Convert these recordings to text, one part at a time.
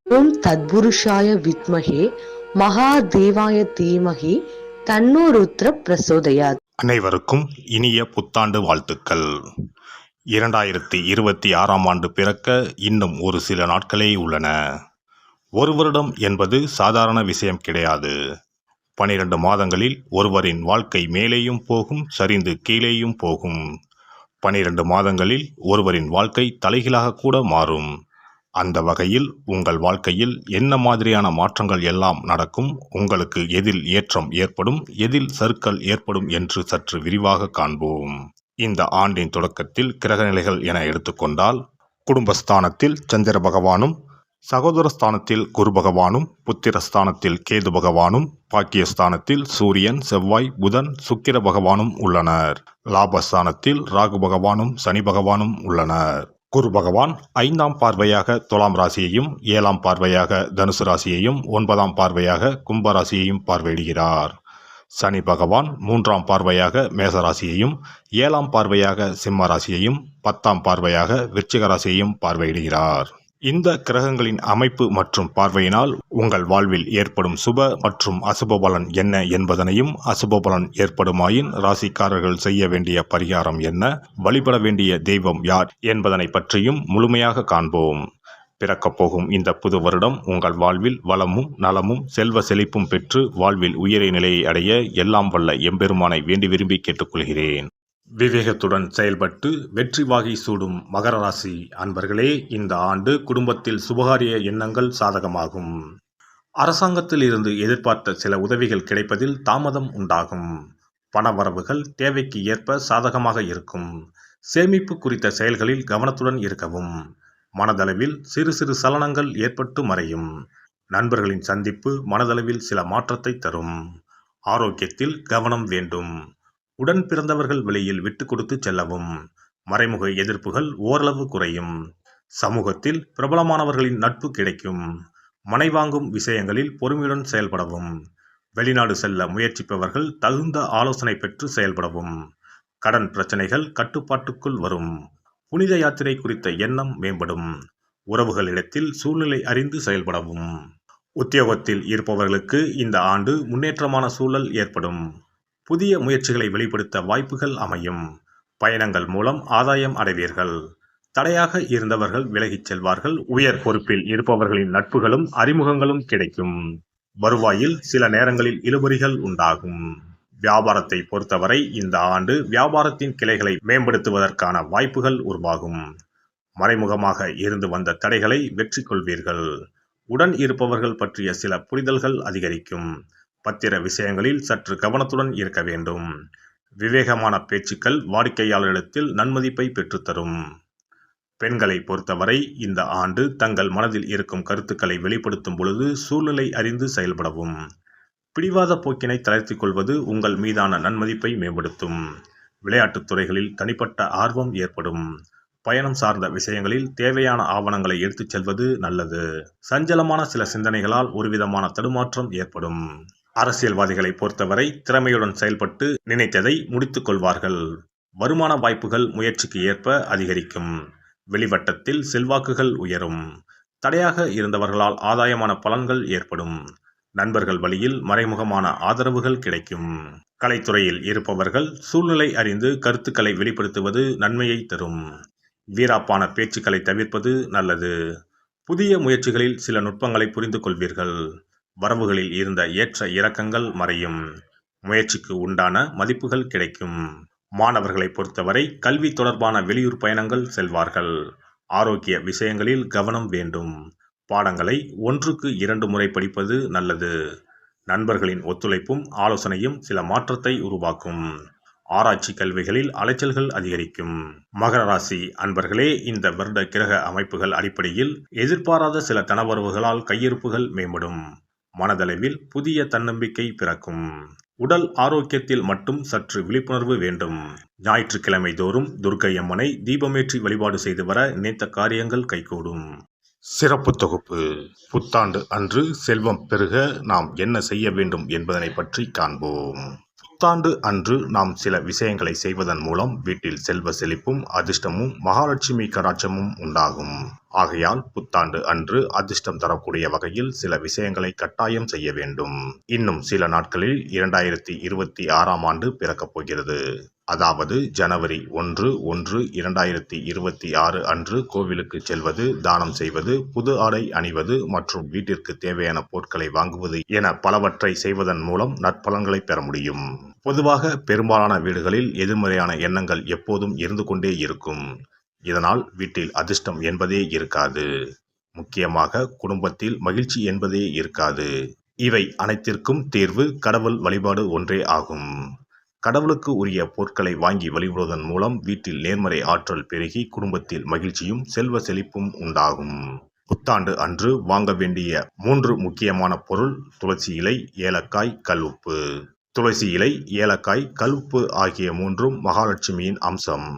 ஓம் தத்புருஷாய வித்மஹே மகாதேவாய தீமஹி தன்னோ ருத்ர பிரசோதயாத். அனைவருக்கும் இனிய புத்தாண்டு வாழ்த்துக்கள். 2026ஆம் ஆண்டு பிறக்க இன்னும் ஒரு சில நாட்களே உள்ளன. ஒரு வருடம் என்பது சாதாரண விஷயம் கிடையாது. 12 மாதங்களில் ஒருவரின் வாழ்க்கை மேலேயும் போகும், சரிந்து கீழேயும் போகும். 12 மாதங்களில் ஒருவரின் வாழ்க்கை தலைகீழாக கூட மாறும். அந்த வகையில் உங்கள் வாழ்க்கையில் என்ன மாதிரியான மாற்றங்கள் எல்லாம் நடக்கும், உங்களுக்கு எதில் ஏற்றம் ஏற்படும், எதில் சறுக்கல் ஏற்படும் என்று சற்று விரிவாக காண்போம். இந்த ஆண்டின் தொடக்கத்தில் கிரகநிலைகள் என எடுத்துக்கொண்டால், குடும்பஸ்தானத்தில் சந்திர பகவானும், சகோதரஸ்தானத்தில் குரு பகவானும், புத்திரஸ்தானத்தில் கேது பகவானும், பாக்கியஸ்தானத்தில் சூரியன், செவ்வாய், புதன், சுக்கிர பகவானும் உள்ளனர். லாபஸ்தானத்தில் ராகு பகவானும் சனி பகவானும் உள்ளனர். குரு பகவான் 5ஆம் பார்வையாக துலாம் ராசியையும், 7ஆம் பார்வையாக தனுசு ராசியையும், 9ஆம் பார்வையாக கும்ப ராசியையும் பார்வையிடுகிறார். சனி பகவான் 3ஆம் பார்வையாக மேச ராசியையும், 7ஆம் பார்வையாக சிம்ம ராசியையும், 10ஆம் பார்வையாக விருச்சிக ராசியையும் பார்வையிடுகிறார். இந்த கிரகங்களின் அமைப்பு மற்றும் பார்வையினால் உங்கள் வாழ்வில் ஏற்படும் சுப மற்றும் அசுப பலன் என்ன என்பதனையும், அசுப பலன் ஏற்படுமாயின் ராசிக்காரர்கள் செய்ய வேண்டிய பரிகாரம் என்ன, வழிபட வேண்டிய தெய்வம் யார் என்பதனை பற்றியும் முழுமையாக காண்போம். பிறக்கப் போகும் இந்த புது வருடம் உங்கள் வாழ்வில் வளமும் நலமும் செல்வ செழிப்பும் பெற்று வாழ்வில் உயரிய நிலையை அடைய எல்லாம் வல்ல எம்பெருமானை வேண்டி விரும்பி கேட்டுக்கொள்கிறேன். விவேகத்துடன் செயல்பட்டு வெற்றி வாகை சூடும் மகர ராசி அன்பர்களே, இந்த ஆண்டு குடும்பத்தில் சுபகாரிய எண்ணங்கள் சாதகமாகும். அரசாங்கத்தில் இருந்து எதிர்பார்த்த சில உதவிகள் கிடைப்பதில் தாமதம் உண்டாகும். பணவரவுகள் தேவைக்கு ஏற்ப சாதகமாக இருக்கும். சேமிப்பு குறித்த செயல்களில் கவனத்துடன் இருக்கவும். மனதளவில் சிறு சிறு சலனங்கள் ஏற்பட்டு மறையும். நண்பர்களின் சந்திப்பு மனதளவில் சில மாற்றத்தை தரும். ஆரோக்கியத்தில் கவனம் வேண்டும். உடன் பிறந்தவர்கள் வெளியில் விட்டு கொடுத்து செல்லவும். மறைமுக எதிர்ப்புகள் ஓரளவு குறையும். சமூகத்தில் பிரபலமானவர்களின் நட்பு கிடைக்கும். மனை வாங்கும் விஷயங்களில் பொறுமையுடன் செயல்படவும். வெளிநாடு செல்ல முயற்சிப்பவர்கள் தகுந்த ஆலோசனை பெற்று செயல்படவும். கடன் பிரச்சனைகள் கட்டுப்பாட்டுக்குள் வரும். புனித யாத்திரை குறித்த எண்ணம் மேம்படும். உறவுகளிடத்தில் சூழ்நிலை அறிந்து செயல்படவும். உத்தியோகத்தில் இருப்பவர்களுக்கு இந்த ஆண்டு முன்னேற்றமான சூழல் ஏற்படும். புதிய முயற்சிகளை வெளிப்படுத்த வாய்ப்புகள் அமையும். பயணங்கள் மூலம் ஆதாயம் அடைவீர்கள். தடையாக இருந்தவர்கள் விலகிச் செல்வார்கள். உயர் பொறுப்பில் இருப்பவர்களின் நட்புகளும் அறிமுகங்களும் கிடைக்கும். வருவாயில் சில நேரங்களில் இழுபறிகள் உண்டாகும். வியாபாரத்தை பொறுத்தவரை இந்த ஆண்டு வியாபாரத்தின் கிளைகளை மேம்படுத்துவதற்கான வாய்ப்புகள் உருவாகும். மறைமுகமாக இருந்து வந்த தடைகளை வெற்றி கொள்வீர்கள். உடன் இருப்பவர்கள் பற்றிய சில புரிதல்கள் அதிகரிக்கும். பத்திர விஷயங்களில் சற்று கவனத்துடன் இருக்க வேண்டும். விவேகமான பேச்சுக்கள் வாடிக்கையாளரிடத்தில் நன்மதிப்பை பெற்றுத்தரும். பெண்களை பொறுத்தவரை இந்த ஆண்டு தங்கள் மனதில் இருக்கும் கருத்துக்களை வெளிப்படுத்தும் பொழுது சூழ்நிலை அறிந்து செயல்படவும். பிடிவாத போக்கினை தளர்த்திக் கொள்வது உங்கள் மீதான நன்மதிப்பை மேம்படுத்தும். விளையாட்டுத் துறைகளில் தனிப்பட்ட ஆர்வம் ஏற்படும். பயணம் சார்ந்த விஷயங்களில் தேவையான ஆவணங்களை எடுத்துச் செல்வது நல்லது. சஞ்சலமான சில சிந்தனைகளால் ஒருவிதமான தடுமாற்றம் ஏற்படும். அரசியல்வாதிகளை பொறுத்தவரை திறமையுடன் செயல்பட்டு நினைத்ததை முடித்துக் கொள்வார்கள். வருமான வாய்ப்புகள் முயற்சிக்கு ஏற்ப அதிகரிக்கும். வெளிவட்டத்தில் செல்வாக்குகள் உயரும். தடையாக இருந்தவர்களால் ஆதாயமான பலன்கள் ஏற்படும். நண்பர்கள் வழியில் மறைமுகமான ஆதரவுகள் கிடைக்கும். கலைத்துறையில் இருப்பவர்கள் சூழ்நிலை அறிந்து கருத்துக்களை வெளிப்படுத்துவது நன்மையை தரும். வீராப்பான பேச்சுக்களை தவிர்ப்பது நல்லது. புதிய முயற்சிகளில் சில நுட்பங்களை புரிந்து கொள்வீர்கள். வரவுகளில் இருந்த ஏற்ற இறக்கங்கள் மறையும். முயற்சிக்கு உண்டான மதிப்புகள் கிடைக்கும். மாணவர்களை பொறுத்தவரை கல்வி தொடர்பான வெளியூர் பயணங்கள் செல்வார்கள். ஆரோக்கிய விஷயங்களில் கவனம் வேண்டும். பாடங்களை 1க்கு 2 முறை படிப்பது நல்லது. நண்பர்களின் ஒத்துழைப்பும் ஆலோசனையும் சில மாற்றத்தை உருவாக்கும். ஆராய்ச்சி கல்விகளில் அலைச்சல்கள் அதிகரிக்கும். மகர ராசி அன்பர்களே, இந்த வருட கிரக அமைப்புகள் அடிப்படையில் எதிர்பாராத சில தனவரவுகளால் கையிருப்புகள் மேம்படும். மனதளவில் புதிய தன்னம்பிக்கை பிறக்கும். உடல் ஆரோக்கியத்தில் மட்டும் சற்று விழிப்புணர்வு வேண்டும். ஞாயிற்றுக்கிழமை தோறும் துர்க்கை அம்மனை தீபமேற்றி வழிபாடு செய்து வர நினைத்த காரியங்கள் கைகூடும். சிறப்பு தொகுப்பு. புத்தாண்டு அன்று செல்வம் பெருக நாம் என்ன செய்ய வேண்டும் என்பதனை பற்றி காண்போம். புத்தாண்டு அன்று நாம் சில விஷயங்களை செய்வதன் மூலம் வீட்டில் செல்வ செழிப்பும் அதிர்ஷ்டமும் மகாலட்சுமி கடாட்சமும் உண்டாகும். ஆகையால் புத்தாண்டு அன்று அதிர்ஷ்டம் தரக்கூடிய வகையில் சில விஷயங்களை கட்டாயம் செய்ய வேண்டும். இன்னும் சில நாட்களில் 2026ஆம் ஆண்டு பிறக்கப் போகிறது. அதாவது ஜனவரி 1/1/2026 அன்று கோவிலுக்கு செல்வது, தானம் செய்வது, புது ஆடை அணிவது மற்றும் வீட்டிற்கு தேவையான பொருட்களை வாங்குவது என பலவற்றை செய்வதன் மூலம் நற்பலன்களை பெற முடியும். பொதுவாக பெரும்பாலான வீடுகளில் எதிர்மறையான எண்ணங்கள் எப்போதும் இருந்து கொண்டே இருக்கும். இதனால் வீட்டில் அதிர்ஷ்டம் என்பதே இருக்காது. முக்கியமாக குடும்பத்தில் மகிழ்ச்சி என்பதே இருக்காது. இவை அனைத்திற்கும் தீர்வு கடவுள் வழிபாடு ஒன்றே ஆகும். கடவுளுக்கு உரிய பொருட்களை வாங்கி வழிபடுவதன் மூலம் வீட்டில் நேர்மறை ஆற்றல் பெருகி குடும்பத்தில் மகிழ்ச்சியும் செல்வ செழிப்பும் உண்டாகும். புத்தாண்டு அன்று வாங்க வேண்டிய 3 முக்கியமான பொருள்: துளசி இலை, ஏலக்காய், கல்உப்பு. துளசி இலை, ஏலக்காய், கல்உப்பு ஆகிய 3ம் மகாலட்சுமியின் அம்சம்.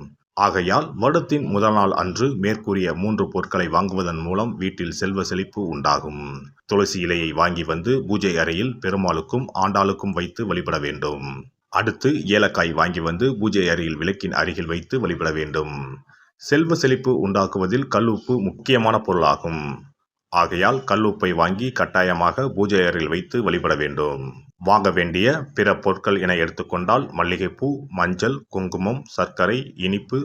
ஆகையால் வருடத்தின் முதல் நாள் அன்று மேற்கூறிய 3 பொருட்களை வாங்குவதன் மூலம் வீட்டில் செல்வ செழிப்பு உண்டாகும். துளசி இலையை வாங்கி வந்து பூஜை அறையில் பெருமாளுக்கும் ஆண்டாளுக்கும் வைத்து வழிபட வேண்டும். அடுத்து ஏலக்காய் வாங்கி வந்து பூஜை அறையில் விளக்கின் அருகில் வைத்து வழிபட வேண்டும். செல்வ செழிப்பு உண்டாக்குவதில் கல்உப்பு முக்கியமான பொருளாகும். ஆகையால் கல்உப்பை வாங்கி கட்டாயமாக பூஜை அறையில் வைத்து வழிபட வேண்டும். வாங்க வேண்டிய பிற பொருட்கள் என எடுத்துக்கொண்டால் மல்லிகைப்பூ, மஞ்சள், குங்குமம், சர்க்கரை, இனிப்பு,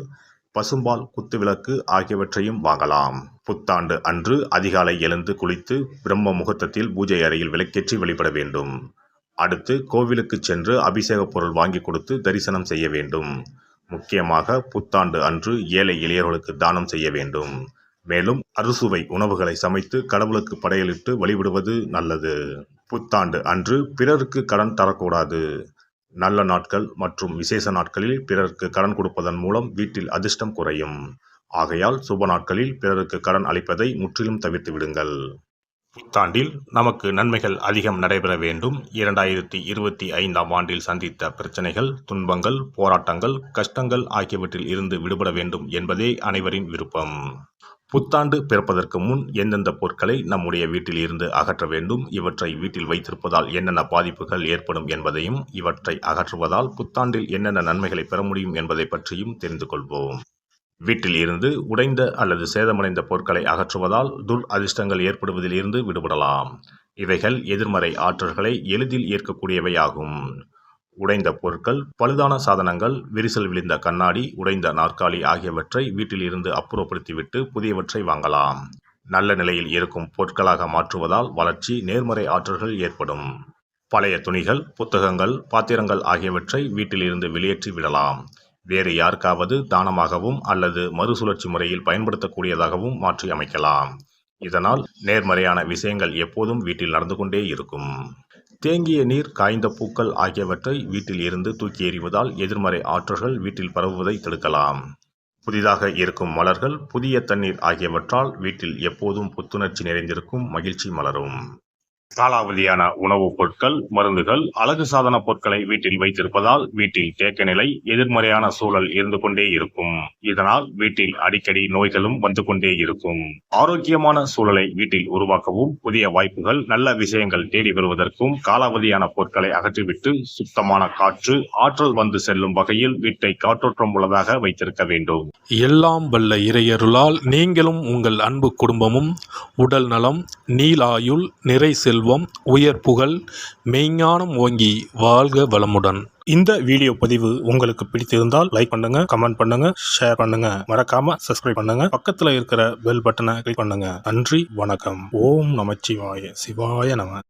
பசும்பால், குத்துவிளக்கு ஆகியவற்றையும் வாங்கலாம். புத்தாண்டு அன்று அதிகாலை எழுந்து குளித்து பிரம்ம முகூர்த்தத்தில் பூஜை அறையில் விளக்கேற்றி வழிபட வேண்டும். அடுத்து கோவிலுக்கு சென்று அபிஷேக பொருள் வாங்கி கொடுத்து தரிசனம் செய்ய வேண்டும். முக்கியமாக புத்தாண்டு அன்று ஏழை எளியவர்களுக்கு தானம் செய்ய வேண்டும். மேலும் அறுசுவை உணவுகளை சமைத்து கடவுளுக்கு படையலிட்டு வழிபடுவது நல்லது. புத்தாண்டு அன்று பிறருக்கு கடன் தரக்கூடாது. நல்ல நாட்கள் மற்றும் விசேஷ நாட்களில் பிறருக்கு கடன் கொடுப்பதன் மூலம் வீட்டில் அதிர்ஷ்டம் குறையும். ஆகையால் சுப நாட்களில் பிறருக்கு கடன் அளிப்பதை முற்றிலும் தவிர்த்து விடுங்கள். புத்தாண்டில் நமக்கு நன்மைகள் அதிகம் நடைபெற வேண்டும். 2025ஆம் ஆண்டில் சந்தித்த பிரச்சனைகள், துன்பங்கள், போராட்டங்கள், கஷ்டங்கள் ஆகியவற்றில் இருந்து விடுபட வேண்டும் என்பதே அனைவரின் விருப்பம். புத்தாண்டு பிறப்பதற்கு முன் எந்தெந்த பொருட்களை நம்முடைய வீட்டில் இருந்து அகற்ற வேண்டும், இவற்றை வீட்டில் வைத்திருப்பதால் என்னென்ன பாதிப்புகள் ஏற்படும் என்பதையும், இவற்றை அகற்றுவதால் புத்தாண்டில் என்னென்ன நன்மைகளை பெற முடியும் என்பதை பற்றியும் தெரிந்து கொள்வோம். வீட்டில் இருந்து உடைந்த அல்லது சேதமடைந்த பொருட்களை அகற்றுவதால் துர் அதிர்ஷ்டங்கள் ஏற்படுவதில் இருந்து விடுபடலாம். இவைகள் எதிர்மறை ஆற்றல்களை எளிதில் ஏற்கக்கூடியவையாகும். உடைந்த பொருட்கள், பழுதான சாதனங்கள், விரிசல் விழுந்த கண்ணாடி, உடைந்த நாற்காலி ஆகியவற்றை வீட்டில் இருந்து அப்புறப்படுத்திவிட்டு புதியவற்றை வாங்கலாம். நல்ல நிலையில் இருக்கும் பொருட்களாக மாற்றுவதால் வளர்ச்சி, நேர்மறை ஆற்றல்கள் ஏற்படும். பழைய துணிகள், புத்தகங்கள், பாத்திரங்கள் ஆகியவற்றை வீட்டில் இருந்து வெளியேற்றி விடலாம். வேறு யாருக்காவது தானமாகவும் அல்லது மறுசுழற்சி முறையில் பயன்படுத்தக்கூடியதாகவும் மாற்றி அமைக்கலாம். இதனால் நேர்மறையான விஷயங்கள் எப்போதும் வீட்டில் நடந்து கொண்டே இருக்கும். தேங்கிய நீர், காய்ந்த பூக்கள் ஆகியவற்றை வீட்டில் இருந்து தூக்கி எறிவதால் எதிர்மறை ஆற்றல்கள் வீட்டில் பரவுவதை தடுக்கலாம். புதிதாக இருக்கும் மலர்கள், புதிய தண்ணீர் ஆகியவற்றால் வீட்டில் எப்போதும் புத்துணர்ச்சி நிறைந்திருக்கும், மகிழ்ச்சி மலரும். காலாவதியான உணவுப் பொருட்கள், மருந்துகள், அழகு சாதன பொருட்களை வீட்டில் வைத்திருப்பதால் வீட்டில் தேக்க நிலை, எதிர்மறையான சூழல் இருந்து கொண்டே இருக்கும். இதனால் வீட்டில் அடிக்கடி நோய்களும் வந்து கொண்டே இருக்கும். ஆரோக்கியமான சூழலை வீட்டில் உருவாக்கவும், புதிய வாய்ப்புகள், நல்ல விஷயங்கள் தேடி வருவதற்கும் காலாவதியான பொருட்களை அகற்றிவிட்டு சுத்தமான காற்று, ஆற்றல் வந்து செல்லும் வகையில் வீட்டை காற்றோட்டம் உள்ளதாக வைத்திருக்க வேண்டும். எல்லாம் வல்ல இறையருளால் நீங்களும் உங்கள் அன்பு குடும்பமும் உடல் நலம், நீலாயுள், நிறை செல்வம், உயர் புகழ், மெய்ஞானம் ஓங்கி வாழ்க வளமுடன். இந்த வீடியோ பதிவு உங்களுக்கு பிடித்திருந்தால் லைக் பண்ணுங்க, கமெண்ட் பண்ணுங்க, ஷேர் பண்ணுங்க, மறக்காம சப்ஸ்கிரைப் பண்ணுங்க, பக்கத்துல இருக்கிற பெல் பட்டனை கிளிக் பண்ணுங்க. நன்றி, வணக்கம். ஓம் நமச்சிவாய. சிவாய நம.